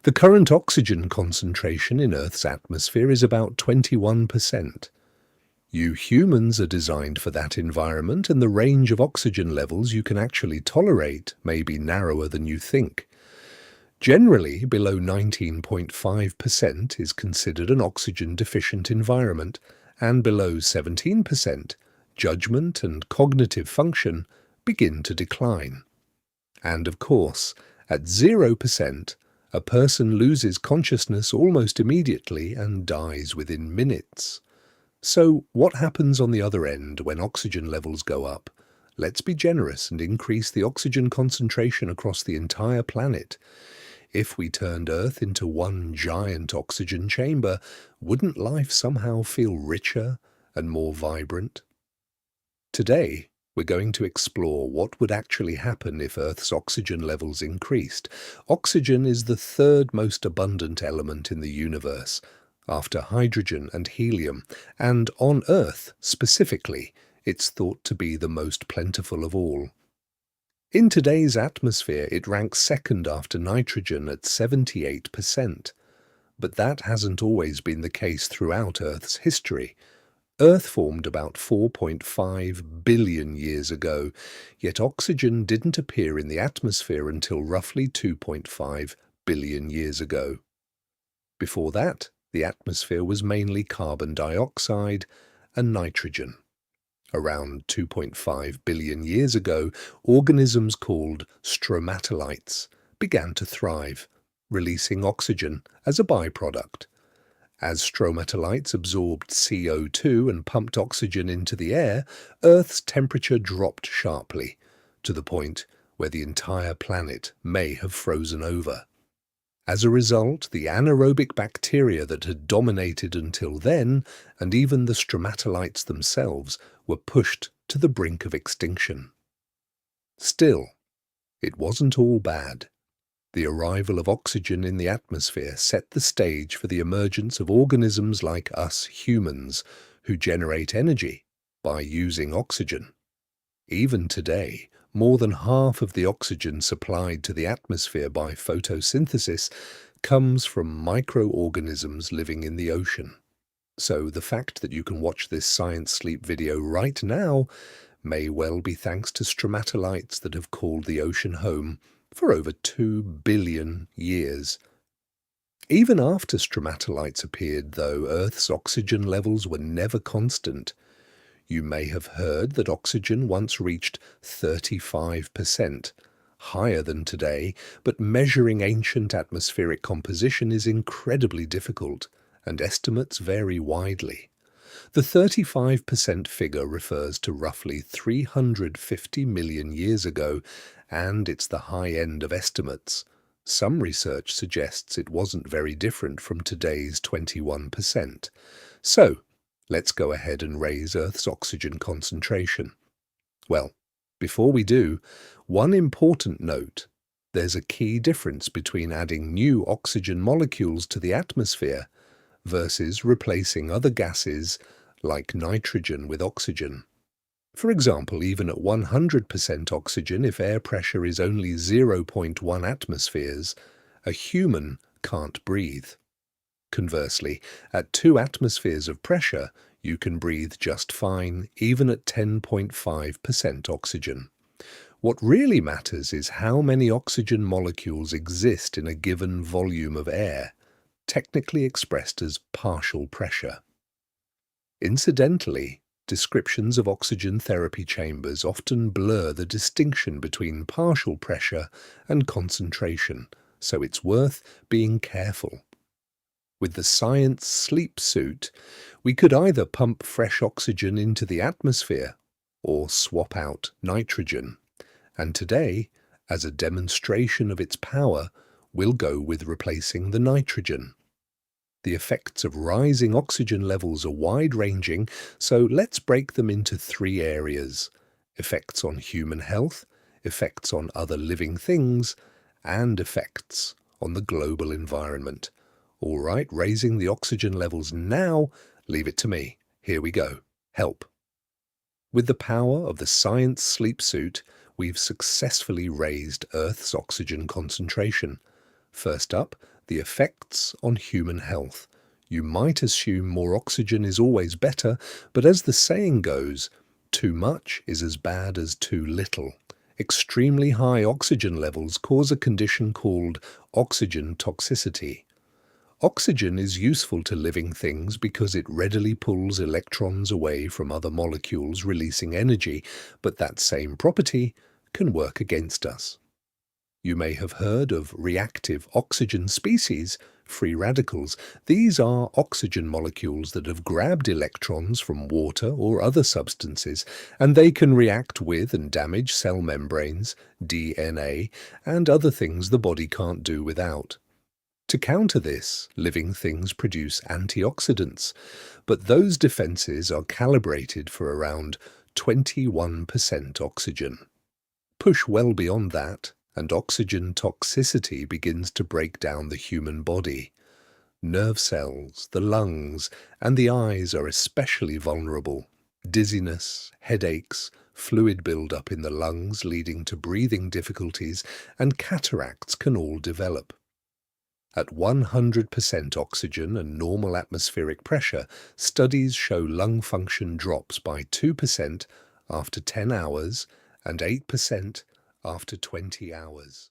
The current oxygen concentration in Earth's atmosphere is about 21%. You humans are designed for that environment, and the range of oxygen levels you can actually tolerate may be narrower than you think. Generally, below 19.5% is considered an oxygen-deficient environment, and below 17%, judgment and cognitive function begin to decline. And of course, at 0%, a person loses consciousness almost immediately and dies within minutes. So what happens on the other end when oxygen levels go up? Let's be generous and increase the oxygen concentration across the entire planet. If we turned Earth into one giant oxygen chamber, wouldn't life somehow feel richer and more vibrant? Today, we're going to explore what would actually happen if Earth's oxygen levels increased. Oxygen is the third most abundant element in the universe, after hydrogen and helium, and on Earth specifically, it's thought to be the most plentiful of all. In today's atmosphere, it ranks second after nitrogen at 78%. But that hasn't always been the case throughout Earth's history. Earth formed about 4.5 billion years ago, yet oxygen didn't appear in the atmosphere until roughly 2.5 billion years ago. Before that, the atmosphere was mainly carbon dioxide and nitrogen. Around 2.5 billion years ago, organisms called stromatolites began to thrive, releasing oxygen as a byproduct. As stromatolites absorbed CO2 and pumped oxygen into the air, Earth's temperature dropped sharply, to the point where the entire planet may have frozen over. As a result, the anaerobic bacteria that had dominated until then, and even the stromatolites themselves, were pushed to the brink of extinction. Still, it wasn't all bad. The arrival of oxygen in the atmosphere set the stage for the emergence of organisms like us humans, who generate energy by using oxygen. Even today, more than half of the oxygen supplied to the atmosphere by photosynthesis comes from microorganisms living in the ocean. So the fact that you can watch this science sleep video right now may well be thanks to stromatolites that have called the ocean home for over 2 billion years. Even after stromatolites appeared, though, Earth's oxygen levels were never constant. You may have heard that oxygen once reached 35%, higher than today, but measuring ancient atmospheric composition is incredibly difficult, and estimates vary widely. The 35% figure refers to roughly 350 million years ago, and it's the high end of estimates. Some research suggests it wasn't very different from today's 21%. So, let's go ahead and raise Earth's oxygen concentration. Well, before we do, one important note. There's a key difference between adding new oxygen molecules to the atmosphere versus replacing other gases like nitrogen with oxygen. For example, even at 100% oxygen, if air pressure is only 0.1 atmospheres, a human can't breathe. Conversely, at 2 atmospheres of pressure, you can breathe just fine, even at 10.5% oxygen. What really matters is how many oxygen molecules exist in a given volume of air, technically expressed as partial pressure. Incidentally, descriptions of oxygen therapy chambers often blur the distinction between partial pressure and concentration, so it's worth being careful. With the science sleep suit, we could either pump fresh oxygen into the atmosphere or swap out nitrogen. And today, as a demonstration of its power, we'll go with replacing the nitrogen. The effects of rising oxygen levels are wide-ranging, so let's break them into 3 areas: effects on human health, effects on other living things, and effects on the global environment. All right, raising the oxygen levels now, leave it to me. Here we go. Help. With the power of the science sleep suit, we've successfully raised Earth's oxygen concentration. First up, The effects on human health. You might assume more oxygen is always better, but as the saying goes, too much is as bad as too little. Extremely high oxygen levels cause a condition called oxygen toxicity. Oxygen is useful to living things because it readily pulls electrons away from other molecules, releasing energy, but that same property can work against us. You may have heard of reactive oxygen species, free radicals. These are oxygen molecules that have grabbed electrons from water or other substances, and they can react with and damage cell membranes, DNA, and other things the body can't do without. To counter this, living things produce antioxidants, but those defenses are calibrated for around 21% oxygen. Push well beyond that, and oxygen toxicity begins to break down the human body. Nerve cells, the lungs, and the eyes are especially vulnerable. Dizziness, headaches, fluid buildup in the lungs leading to breathing difficulties, and cataracts can all develop. At 100% oxygen and normal atmospheric pressure, studies show lung function drops by 2% after 10 hours and 8% after 20 hours.